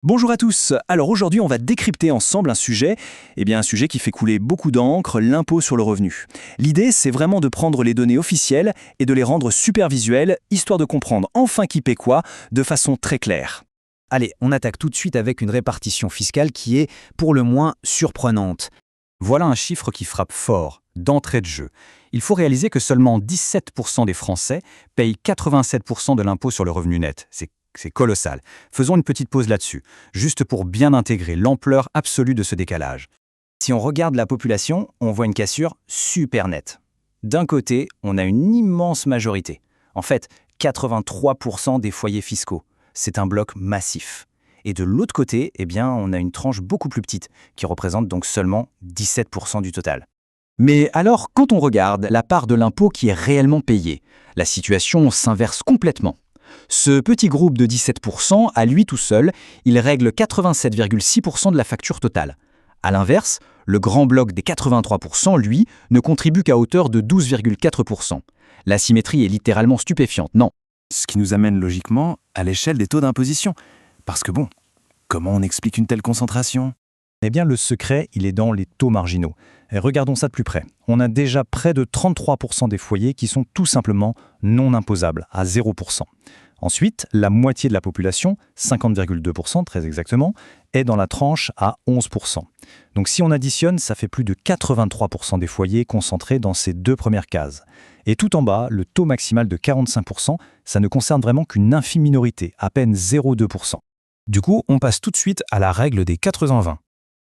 Bonjour à tous. Alors aujourd'hui, on va décrypter ensemble un sujet qui fait couler beaucoup d'encre, l'impôt sur le revenu. L'idée, c'est vraiment de prendre les données officielles et de les rendre super visuelles, histoire de comprendre enfin qui paie quoi, de façon très claire. Allez, on attaque tout de suite avec une répartition fiscale qui est, pour le moins, surprenante. Voilà un chiffre qui frappe fort, d'entrée de jeu. Il faut réaliser que seulement 17% des Français payent 87% de l'impôt sur le revenu net. C'est colossal. Faisons une petite pause là-dessus, juste pour bien intégrer l'ampleur absolue de ce décalage. Si on regarde la population, on voit une cassure super nette. D'un côté, on a une immense majorité. En fait, 83% des foyers fiscaux. C'est un bloc massif. Et de l'autre côté, on a une tranche beaucoup plus petite, qui représente donc seulement 17% du total. Mais alors, quand on regarde la part de l'impôt qui est réellement payée, la situation s'inverse complètement. Ce petit groupe de 17%, à lui tout seul, il règle 87,6% de la facture totale. À l'inverse, le grand bloc des 83%, lui, ne contribue qu'à hauteur de 12,4%. La symétrie est littéralement stupéfiante, non? Ce qui nous amène logiquement à l'échelle des taux d'imposition. Parce que comment on explique une telle concentration ? Le secret, il est dans les taux marginaux. Et regardons ça de plus près. On a déjà près de 33% des foyers qui sont tout simplement non imposables, à 0%. Ensuite, la moitié de la population, 50,2% très exactement, est dans la tranche à 11%. Donc si on additionne, ça fait plus de 83% des foyers concentrés dans ces deux premières cases. Et tout en bas, le taux maximal de 45%, ça ne concerne vraiment qu'une infime minorité, à peine 0,2%. Du coup, on passe tout de suite à la règle des 80-20.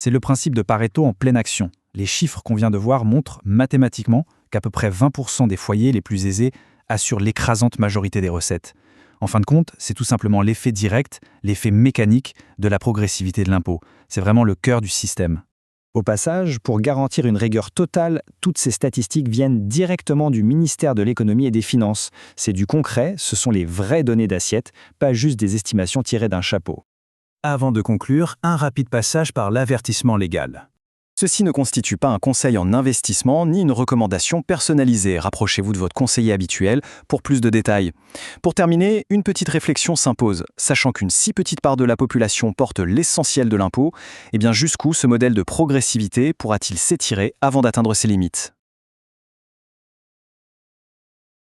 C'est le principe de Pareto en pleine action. Les chiffres qu'on vient de voir montrent mathématiquement qu'à peu près 20% des foyers les plus aisés assurent l'écrasante majorité des recettes. En fin de compte, c'est tout simplement l'effet direct, l'effet mécanique de la progressivité de l'impôt. C'est vraiment le cœur du système. Au passage, pour garantir une rigueur totale, toutes ces statistiques viennent directement du ministère de l'Économie et des Finances. C'est du concret, ce sont les vraies données d'assiette, pas juste des estimations tirées d'un chapeau. Avant de conclure, un rapide passage par l'avertissement légal. Ceci ne constitue pas un conseil en investissement ni une recommandation personnalisée. Rapprochez-vous de votre conseiller habituel pour plus de détails. Pour terminer, une petite réflexion s'impose. Sachant qu'une si petite part de la population porte l'essentiel de l'impôt, jusqu'où ce modèle de progressivité pourra-t-il s'étirer avant d'atteindre ses limites ?